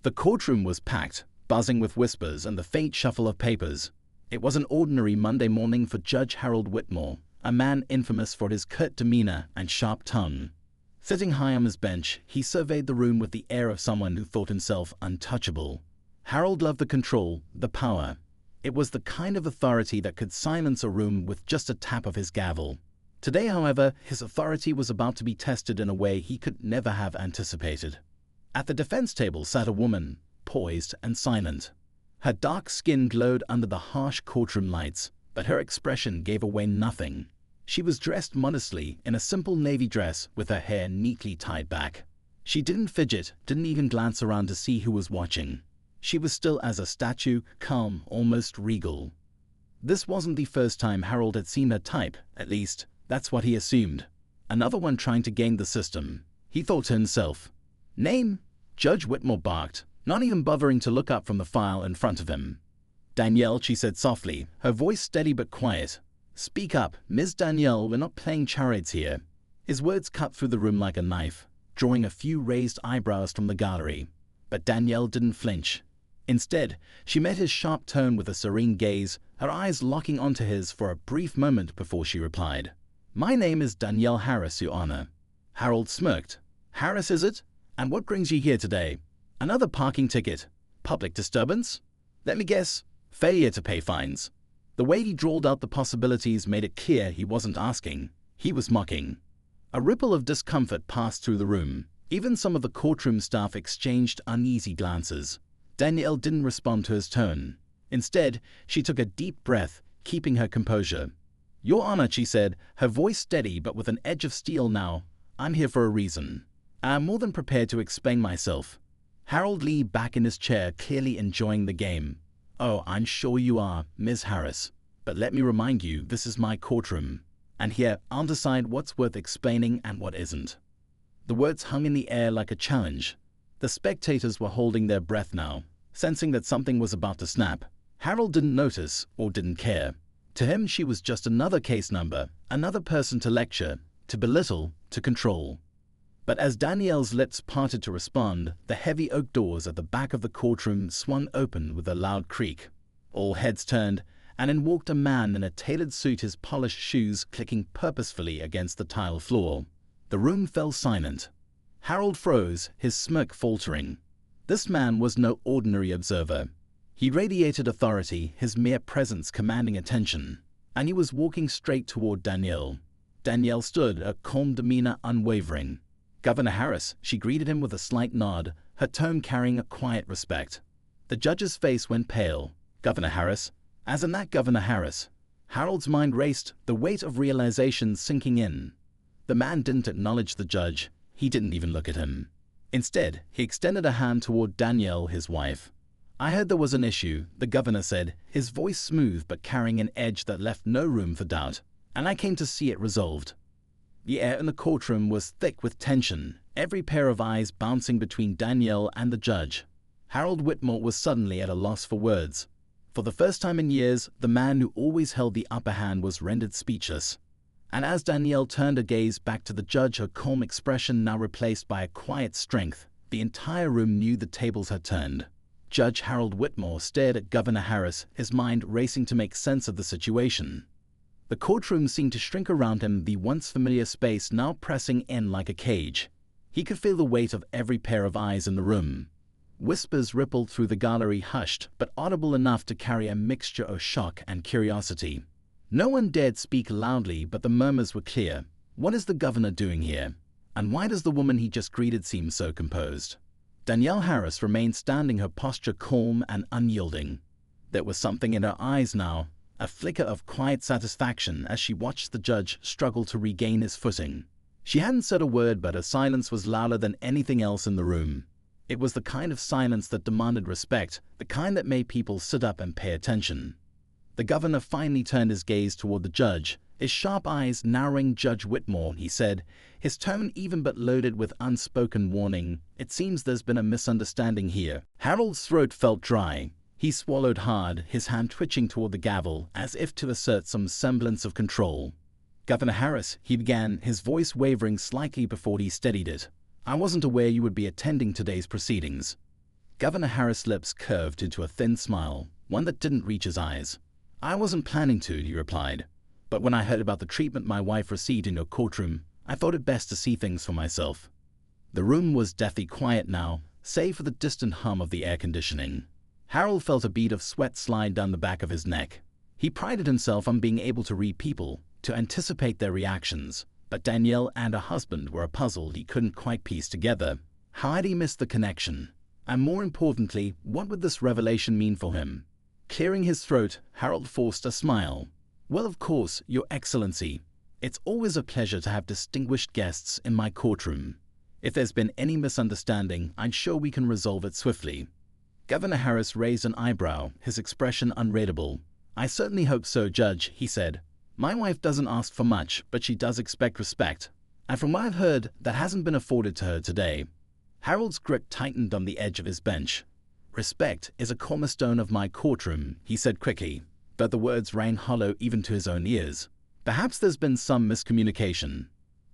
The courtroom was packed, buzzing with whispers and the faint shuffle of papers. It was an ordinary Monday morning for Judge Harold Whitmore, a man infamous for his curt demeanor and sharp tongue. Sitting high on his bench, he surveyed the room with the air of someone who thought himself untouchable. Harold loved the control, the power. It was the kind of authority that could silence a room with just a tap of his gavel. Today, however, his authority was about to be tested in a way he could never have anticipated. At the defense table sat a woman, poised and silent. Her dark skin glowed under the harsh courtroom lights, but her expression gave away nothing. She was dressed modestly in a simple navy dress with her hair neatly tied back. She didn't fidget, didn't even glance around to see who was watching. She was still as a statue, calm, almost regal. This wasn't the first time Harold had seen her type, at least, that's what he assumed. Another one trying to game the system. He thought to himself. "Name?" Judge Whitmore barked, not even bothering to look up from the file in front of him. "Danielle," she said softly, her voice steady but quiet. "Speak up, Ms. Danielle, we're not playing charades here." His words cut through the room like a knife, drawing a few raised eyebrows from the gallery. But Danielle didn't flinch. Instead, she met his sharp tone with a serene gaze, her eyes locking onto his for a brief moment before she replied. "My name is Danielle Harris, Your Honor." Harold smirked. "Harris, is it? And what brings you here today? Another parking ticket? Public disturbance? Let me guess, failure to pay fines." The way he drawled out the possibilities made it clear he wasn't asking. He was mocking. A ripple of discomfort passed through the room. Even some of the courtroom staff exchanged uneasy glances. Danielle didn't respond to his tone. Instead, she took a deep breath, keeping her composure. "Your Honor," she said, her voice steady but with an edge of steel now, "I'm here for a reason. I am more than prepared to explain myself." Harold leaned back in his chair, clearly enjoying the game. "Oh, I'm sure you are, Ms. Harris. But let me remind you, this is my courtroom. And here, I'll decide what's worth explaining and what isn't." The words hung in the air like a challenge. The spectators were holding their breath now, sensing that something was about to snap. Harold didn't notice or didn't care. To him, she was just another case number, another person to lecture, to belittle, to control. But as Danielle's lips parted to respond, the heavy oak doors at the back of the courtroom swung open with a loud creak. All heads turned, and in walked a man in a tailored suit, his polished shoes clicking purposefully against the tile floor. The room fell silent. Harold froze, his smirk faltering. This man was no ordinary observer. He radiated authority, his mere presence commanding attention, and he was walking straight toward Danielle. Danielle stood, her calm demeanor unwavering. "Governor Harris," she greeted him with a slight nod, her tone carrying a quiet respect. The judge's face went pale. "Governor Harris? As in that Governor Harris?" Harold's mind raced, the weight of realization sinking in. The man didn't acknowledge the judge. He didn't even look at him. Instead, he extended a hand toward Danielle, his wife. "I heard there was an issue," the governor said, his voice smooth but carrying an edge that left no room for doubt, "and I came to see it resolved." The air in the courtroom was thick with tension, every pair of eyes bouncing between Danielle and the judge. Harold Whitmore was suddenly at a loss for words. For the first time in years, the man who always held the upper hand was rendered speechless. And as Danielle turned her gaze back to the judge, her calm expression now replaced by a quiet strength, the entire room knew the tables had turned. Judge Harold Whitmore stared at Governor Harris, his mind racing to make sense of the situation. The courtroom seemed to shrink around him, the once familiar space now pressing in like a cage. He could feel the weight of every pair of eyes in the room. Whispers rippled through the gallery, hushed, but audible enough to carry a mixture of shock and curiosity. No one dared speak loudly, but the murmurs were clear. What is the governor doing here? And why does the woman he just greeted seem so composed? Danielle Harris remained standing, her posture calm and unyielding. There was something in her eyes now, a flicker of quiet satisfaction as she watched the judge struggle to regain his footing. She hadn't said a word, but her silence was louder than anything else in the room. It was the kind of silence that demanded respect, the kind that made people sit up and pay attention. The governor finally turned his gaze toward the judge, his sharp eyes narrowing. "Judge Whitmore," he said, his tone even but loaded with unspoken warning, "it seems there's been a misunderstanding here." Harold's throat felt dry. He swallowed hard, his hand twitching toward the gavel, as if to assert some semblance of control. "Governor Harris," he began, his voice wavering slightly before he steadied it, "I wasn't aware you would be attending today's proceedings." Governor Harris' lips curved into a thin smile, one that didn't reach his eyes. "I wasn't planning to," he replied. "But when I heard about the treatment my wife received in your courtroom, I thought it best to see things for myself." The room was deathly quiet now, save for the distant hum of the air conditioning. Harold felt a bead of sweat slide down the back of his neck. He prided himself on being able to read people, to anticipate their reactions, but Danielle and her husband were a puzzle he couldn't quite piece together. How had he missed the connection? And more importantly, what would this revelation mean for him? Clearing his throat, Harold forced a smile. "Well, of course, Your Excellency. It's always a pleasure to have distinguished guests in my courtroom. If there's been any misunderstanding, I'm sure we can resolve it swiftly." Governor Harris raised an eyebrow, his expression unreadable. "I certainly hope so, Judge," he said. "My wife doesn't ask for much, but she does expect respect. And from what I've heard, that hasn't been afforded to her today." Harold's grip tightened on the edge of his bench. "Respect is a cornerstone of my courtroom," he said quickly, but the words rang hollow even to his own ears. "Perhaps there's been some miscommunication."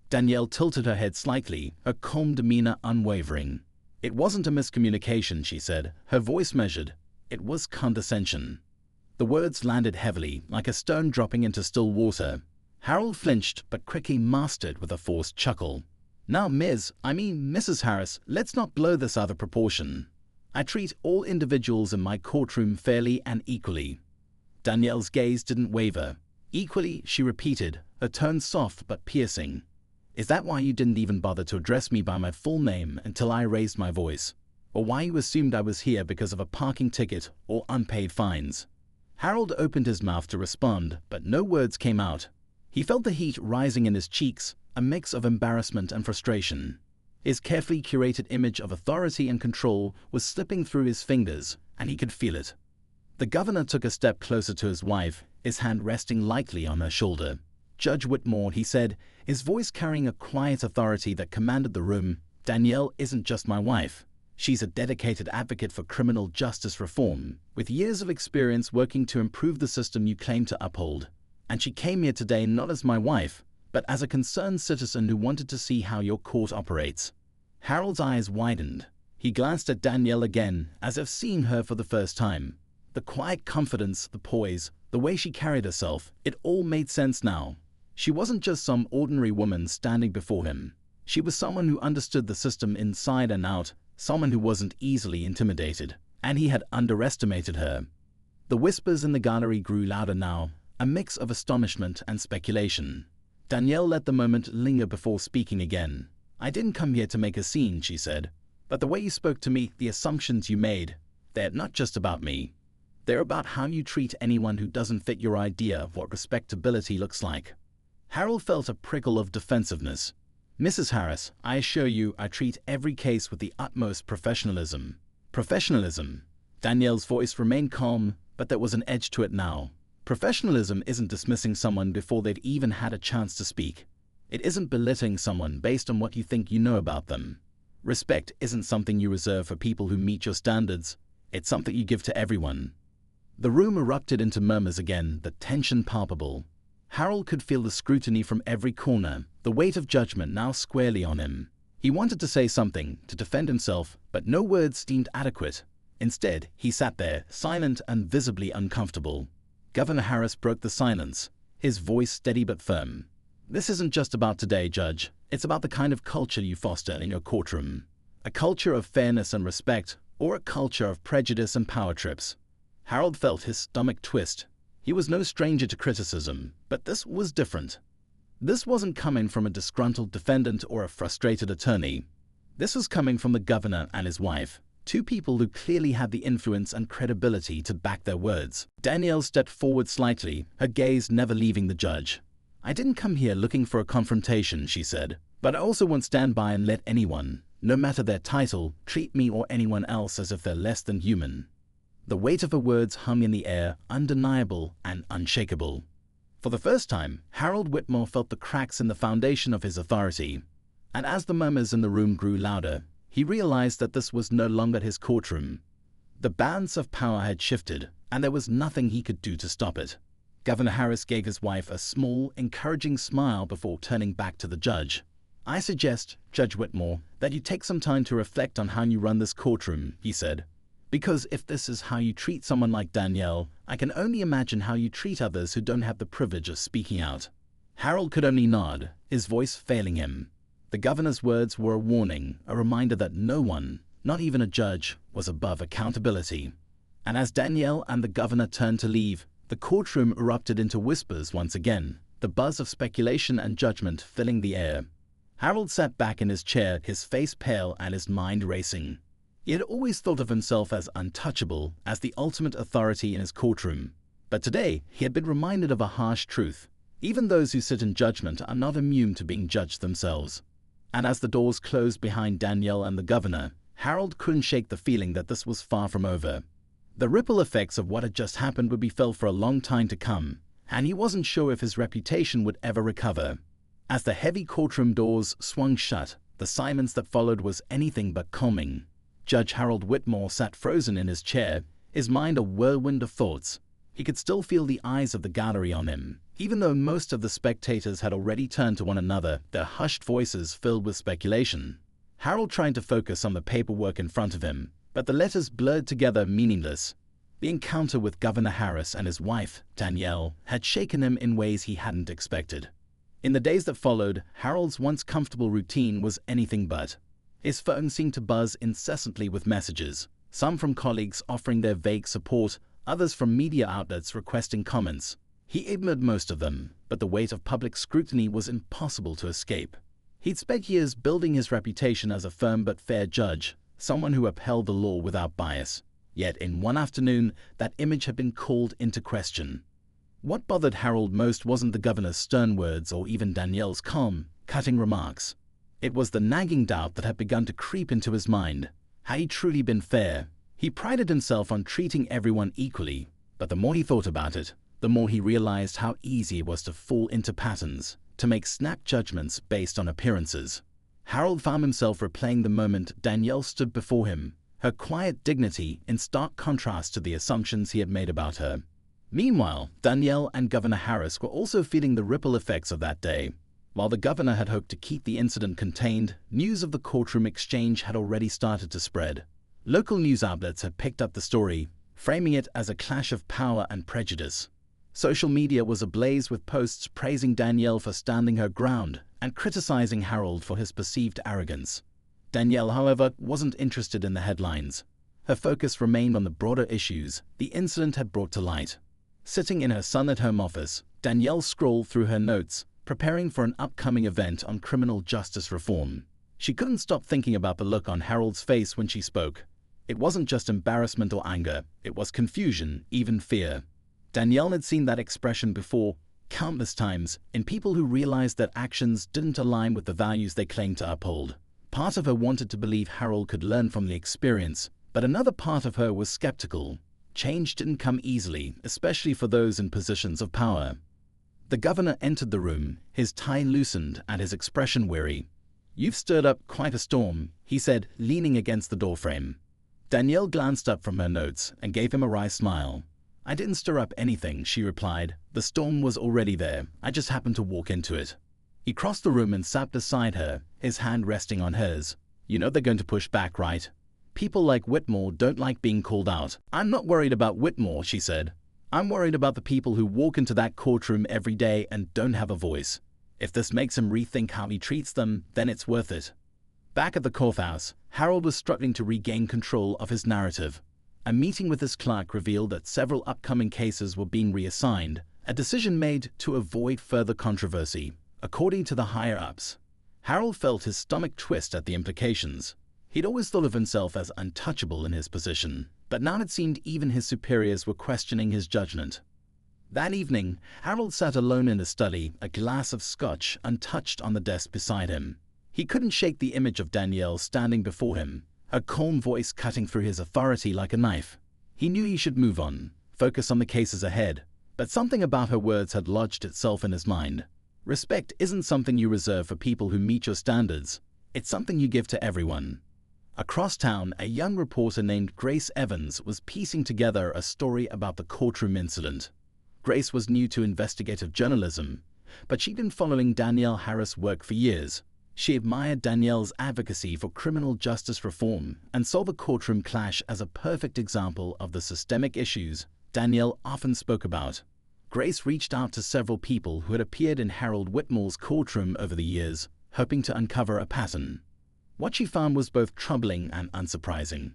Danielle tilted her head slightly, her calm demeanor unwavering. "It wasn't a miscommunication," she said, her voice measured. "It was condescension." The words landed heavily, like a stone dropping into still water. Harold flinched, but quickly mastered with a forced chuckle. "Now, Mrs. Harris, let's not blow this out of proportion. I treat all individuals in my courtroom fairly and equally." Danielle's gaze didn't waver. "Equally," she repeated, her tone soft but piercing. "Is that why you didn't even bother to address me by my full name until I raised my voice? Or why you assumed I was here because of a parking ticket or unpaid fines?" Harold opened his mouth to respond, but no words came out. He felt the heat rising in his cheeks, a mix of embarrassment and frustration. His carefully curated image of authority and control was slipping through his fingers, and he could feel it. The governor took a step closer to his wife, his hand resting lightly on her shoulder. "Judge Whitmore," he said, his voice carrying a quiet authority that commanded the room, "Danielle isn't just my wife. She's a dedicated advocate for criminal justice reform, with years of experience working to improve the system you claim to uphold. And she came here today not as my wife, but as a concerned citizen who wanted to see how your court operates." Harold's eyes widened. He glanced at Danielle again, as if seeing her for the first time. The quiet confidence, the poise, the way she carried herself, it all made sense now. She wasn't just some ordinary woman standing before him. She was someone who understood the system inside and out, someone who wasn't easily intimidated, and he had underestimated her. The whispers in the gallery grew louder now, a mix of astonishment and speculation. Danielle let the moment linger before speaking again. "I didn't come here to make a scene," she said. "But the way you spoke to me, the assumptions you made, they're not just about me. They're about how you treat anyone who doesn't fit your idea of what respectability looks like." Harold felt a prickle of defensiveness. "Mrs. Harris, I assure you I treat every case with the utmost professionalism." "Professionalism?" Danielle's voice remained calm, but there was an edge to it now. "Professionalism isn't dismissing someone before they'd even had a chance to speak. It isn't belittling someone based on what you think you know about them. Respect isn't something you reserve for people who meet your standards. It's something you give to everyone." The room erupted into murmurs again, the tension palpable. Harold could feel the scrutiny from every corner, the weight of judgment now squarely on him. He wanted to say something, to defend himself, but no words seemed adequate. Instead, he sat there, silent and visibly uncomfortable. Governor Harris broke the silence, his voice steady but firm. "This isn't just about today, Judge. It's about the kind of culture you foster in your courtroom. A culture of fairness and respect, or a culture of prejudice and power trips." Harold felt his stomach twist. He was no stranger to criticism, but this was different. This wasn't coming from a disgruntled defendant or a frustrated attorney. This was coming from the governor and his wife, two people who clearly had the influence and credibility to back their words. Danielle stepped forward slightly, her gaze never leaving the judge. "I didn't come here looking for a confrontation," she said, "but I also won't stand by and let anyone, no matter their title, treat me or anyone else as if they're less than human." The weight of her words hung in the air, undeniable and unshakable. For the first time, Harold Whitmore felt the cracks in the foundation of his authority. And as the murmurs in the room grew louder, he realized that this was no longer his courtroom. The balance of power had shifted, and there was nothing he could do to stop it. Governor Harris gave his wife a small, encouraging smile before turning back to the judge. "I suggest, Judge Whitmore, that you take some time to reflect on how you run this courtroom," he said. Because if this is how you treat someone like Danielle, I can only imagine how you treat others who don't have the privilege of speaking out. Harold could only nod, his voice failing him. The governor's words were a warning, a reminder that no one, not even a judge, was above accountability. And as Danielle and the governor turned to leave, the courtroom erupted into whispers once again, the buzz of speculation and judgment filling the air. Harold sat back in his chair, his face pale and his mind racing. He had always thought of himself as untouchable, as the ultimate authority in his courtroom. But today, he had been reminded of a harsh truth. Even those who sit in judgment are not immune to being judged themselves. And as the doors closed behind Danielle and the governor, Harold couldn't shake the feeling that this was far from over. The ripple effects of what had just happened would be felt for a long time to come, and he wasn't sure if his reputation would ever recover. As the heavy courtroom doors swung shut, the silence that followed was anything but calming. Judge Harold Whitmore sat frozen in his chair, his mind a whirlwind of thoughts. He could still feel the eyes of the gallery on him, even though most of the spectators had already turned to one another, their hushed voices filled with speculation. Harold tried to focus on the paperwork in front of him, but the letters blurred together, meaningless. The encounter with Governor Harris and his wife, Danielle, had shaken him in ways he hadn't expected. In the days that followed, Harold's once comfortable routine was anything but. His phone seemed to buzz incessantly with messages, some from colleagues offering their vague support, others from media outlets requesting comments. He ignored most of them, but the weight of public scrutiny was impossible to escape. He'd spent years building his reputation as a firm but fair judge, someone who upheld the law without bias. Yet in one afternoon, that image had been called into question. What bothered Harold most wasn't the governor's stern words or even Danielle's calm, cutting remarks. It was the nagging doubt that had begun to creep into his mind. Had he truly been fair? He prided himself on treating everyone equally, but the more he thought about it, the more he realized how easy it was to fall into patterns, to make snap judgments based on appearances. Harold found himself replaying the moment Danielle stood before him, her quiet dignity in stark contrast to the assumptions he had made about her. Meanwhile, Danielle and Governor Harris were also feeling the ripple effects of that day. While the governor had hoped to keep the incident contained, news of the courtroom exchange had already started to spread. Local news outlets had picked up the story, framing it as a clash of power and prejudice. Social media was ablaze with posts praising Danielle for standing her ground and criticizing Harold for his perceived arrogance. Danielle, however, wasn't interested in the headlines. Her focus remained on the broader issues the incident had brought to light. Sitting in her son-at-home office, Danielle scrolled through her notes, preparing for an upcoming event on criminal justice reform. She couldn't stop thinking about the look on Harold's face when she spoke. It wasn't just embarrassment or anger, it was confusion, even fear. Danielle had seen that expression before, countless times, in people who realized that actions didn't align with the values they claimed to uphold. Part of her wanted to believe Harold could learn from the experience, but another part of her was skeptical. Change didn't come easily, especially for those in positions of power. The governor entered the room, his tie loosened and his expression weary. "You've stirred up quite a storm," he said, leaning against the doorframe. Danielle glanced up from her notes and gave him a wry smile. "I didn't stir up anything," she replied. "The storm was already there. I just happened to walk into it." He crossed the room and sat beside her, his hand resting on hers. "You know they're going to push back, right? People like Whitmore don't like being called out." "I'm not worried about Whitmore," she said. "I'm worried about the people who walk into that courtroom every day and don't have a voice. If this makes him rethink how he treats them, then it's worth it." Back at the courthouse, Harold was struggling to regain control of his narrative. A meeting with his clerk revealed that several upcoming cases were being reassigned, a decision made to avoid further controversy, according to the higher-ups. Harold felt his stomach twist at the implications. He'd always thought of himself as untouchable in his position, but now it seemed even his superiors were questioning his judgment. That evening, Harold sat alone in his study, a glass of scotch untouched on the desk beside him. He couldn't shake the image of Danielle standing before him, her calm voice cutting through his authority like a knife. He knew he should move on, focus on the cases ahead, but something about her words had lodged itself in his mind. Respect isn't something you reserve for people who meet your standards. It's something you give to everyone. Across town, a young reporter named Grace Evans was piecing together a story about the courtroom incident. Grace was new to investigative journalism, but she'd been following Danielle Harris' work for years. She admired Danielle's advocacy for criminal justice reform and saw the courtroom clash as a perfect example of the systemic issues Danielle often spoke about. Grace reached out to several people who had appeared in Harold Whitmore's courtroom over the years, hoping to uncover a pattern. What she found was both troubling and unsurprising.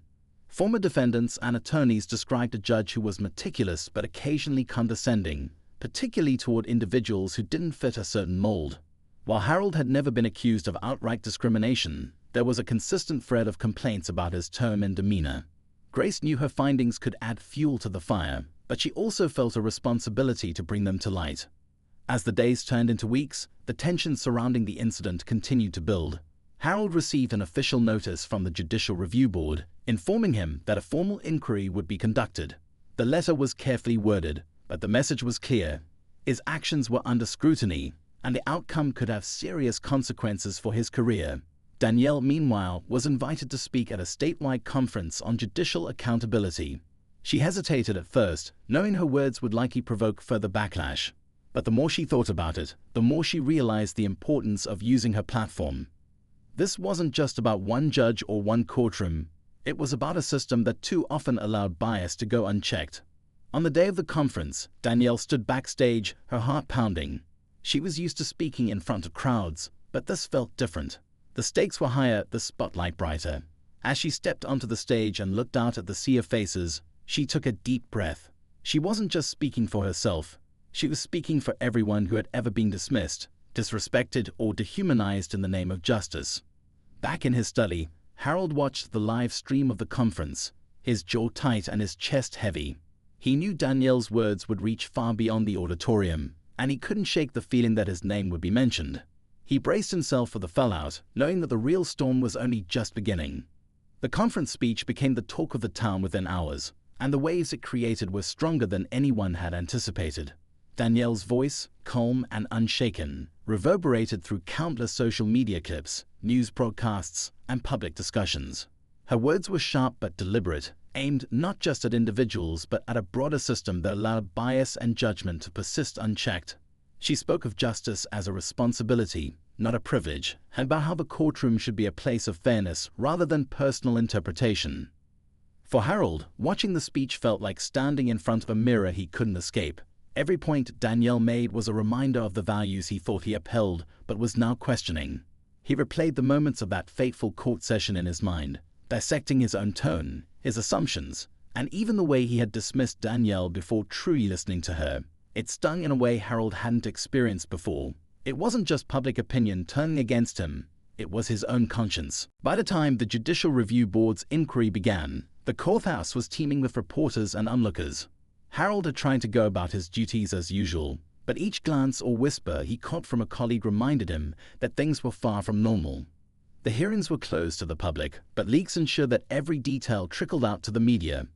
Former defendants and attorneys described a judge who was meticulous but occasionally condescending, particularly toward individuals who didn't fit a certain mold. While Harold had never been accused of outright discrimination, there was a consistent thread of complaints about his tone and demeanor. Grace knew her findings could add fuel to the fire, but she also felt a responsibility to bring them to light. As the days turned into weeks, the tension surrounding the incident continued to build. Harold received an official notice from the Judicial Review Board, informing him that a formal inquiry would be conducted. The letter was carefully worded, but the message was clear. His actions were under scrutiny, and the outcome could have serious consequences for his career. Danielle, meanwhile, was invited to speak at a statewide conference on judicial accountability. She hesitated at first, knowing her words would likely provoke further backlash. But the more she thought about it, the more she realized the importance of using her platform. This wasn't just about one judge or one courtroom. It was about a system that too often allowed bias to go unchecked. On the day of the conference, Danielle stood backstage, her heart pounding. She was used to speaking in front of crowds, but this felt different. The stakes were higher, the spotlight brighter. As she stepped onto the stage and looked out at the sea of faces, she took a deep breath. She wasn't just speaking for herself. She was speaking for everyone who had ever been dismissed, disrespected, or dehumanized in the name of justice. Back in his study, Harold watched the live stream of the conference, his jaw tight and his chest heavy. He knew Danielle's words would reach far beyond the auditorium, and he couldn't shake the feeling that his name would be mentioned. He braced himself for the fallout, knowing that the real storm was only just beginning. The conference speech became the talk of the town within hours, and the waves it created were stronger than anyone had anticipated. Danielle's voice, calm and unshaken, reverberated through countless social media clips, news broadcasts, and public discussions. Her words were sharp but deliberate, aimed not just at individuals but at a broader system that allowed bias and judgment to persist unchecked. She spoke of justice as a responsibility, not a privilege, and about how the courtroom should be a place of fairness rather than personal interpretation. For Harold, watching the speech felt like standing in front of a mirror he couldn't escape. Every point Danielle made was a reminder of the values he thought he upheld but was now questioning. He replayed the moments of that fateful court session in his mind, dissecting his own tone, his assumptions, and even the way he had dismissed Danielle before truly listening to her. It stung in a way Harold hadn't experienced before. It wasn't just public opinion turning against him, it was his own conscience. By the time the Judicial Review Board's inquiry began, the courthouse was teeming with reporters and onlookers. Harold had tried to go about his duties as usual, but each glance or whisper he caught from a colleague reminded him that things were far from normal. The hearings were closed to the public, but leaks ensured that every detail trickled out to the media.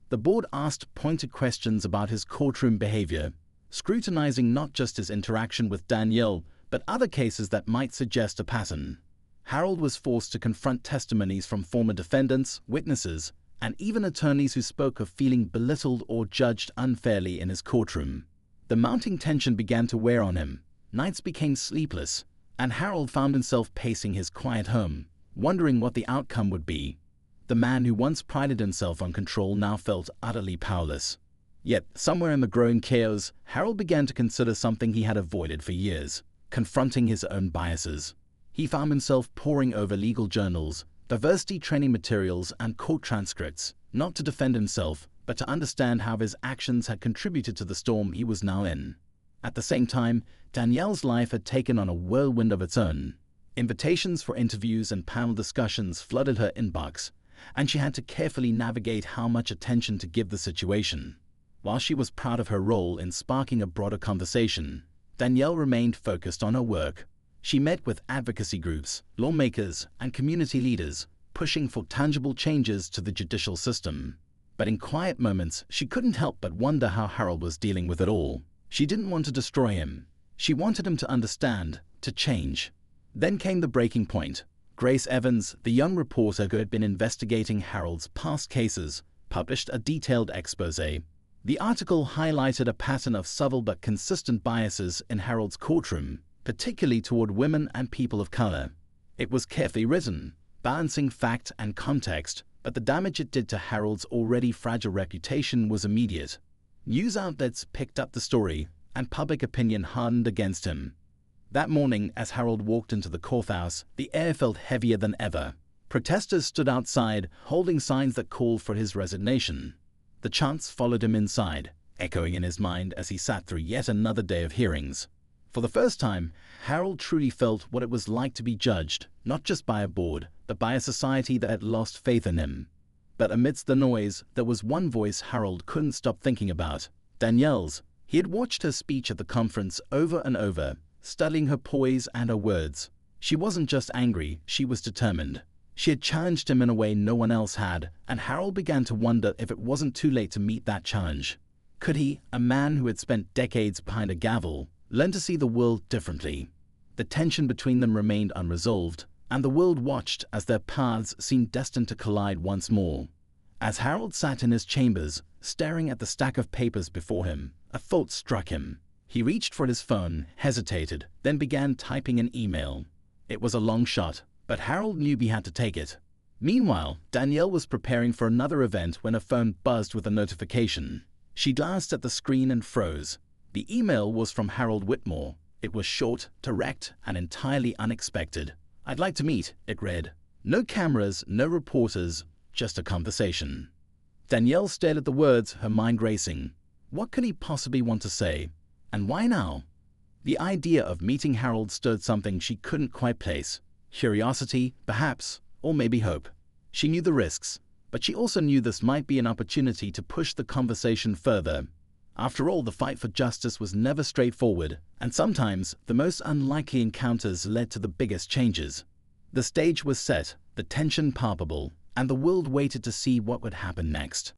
The board asked pointed questions about his courtroom behavior, scrutinizing not just his interaction with Danielle, but other cases that might suggest a pattern. Harold was forced to confront testimonies from former defendants, witnesses, and even attorneys who spoke of feeling belittled or judged unfairly in his courtroom. The mounting tension began to wear on him. Nights became sleepless, and Harold found himself pacing his quiet home, wondering what the outcome would be. The man who once prided himself on control now felt utterly powerless. Yet, somewhere in the growing chaos, Harold began to consider something he had avoided for years, confronting his own biases. He found himself poring over legal journals, diversity training materials, and court transcripts, not to defend himself, but to understand how his actions had contributed to the storm he was now in. At the same time, Danielle's life had taken on a whirlwind of its own. Invitations for interviews and panel discussions flooded her inbox, and she had to carefully navigate how much attention to give the situation. While she was proud of her role in sparking a broader conversation, Danielle remained focused on her work. She met with advocacy groups, lawmakers, and community leaders, pushing for tangible changes to the judicial system. But in quiet moments, she couldn't help but wonder how Harold was dealing with it all. She didn't want to destroy him. She wanted him to understand, to change. Then came the breaking point. Grace Evans, the young reporter who had been investigating Harold's past cases, published a detailed exposé. The article highlighted a pattern of subtle but consistent biases in Harold's courtroom, particularly toward women and people of color. It was carefully written, balancing fact and context, but the damage it did to Harold's already fragile reputation was immediate. News outlets picked up the story, and public opinion hardened against him. That morning, as Harold walked into the courthouse, the air felt heavier than ever. Protesters stood outside, holding signs that called for his resignation. The chants followed him inside, echoing in his mind as he sat through yet another day of hearings. For the first time, Harold truly felt what it was like to be judged, not just by a board, but by a society that had lost faith in him. But amidst the noise, there was one voice Harold couldn't stop thinking about: Danielle's. He had watched her speech at the conference over and over, studying her poise and her words. She wasn't just angry, she was determined. She had challenged him in a way no one else had, and Harold began to wonder if it wasn't too late to meet that challenge. Could he, a man who had spent decades behind a gavel, learn to see the world differently? The tension between them remained unresolved, and the world watched as their paths seemed destined to collide once more. As Harold sat in his chambers, staring at the stack of papers before him, a thought struck him. He reached for his phone, hesitated, then began typing an email. It was a long shot, but Harold knew he had to take it. Meanwhile, Danielle was preparing for another event when her phone buzzed with a notification. She glanced at the screen and froze. The email was from Harold Whitmore. It was short, direct, and entirely unexpected. "I'd like to meet," it read. No cameras, no reporters, just a conversation. Danielle stared at the words, her mind racing. What could he possibly want to say? And why now? The idea of meeting Harold stirred something she couldn't quite place. Curiosity, perhaps, or maybe hope. She knew the risks, but she also knew this might be an opportunity to push the conversation further. After all, the fight for justice was never straightforward, and sometimes the most unlikely encounters led to the biggest changes. The stage was set, the tension palpable, and the world waited to see what would happen next.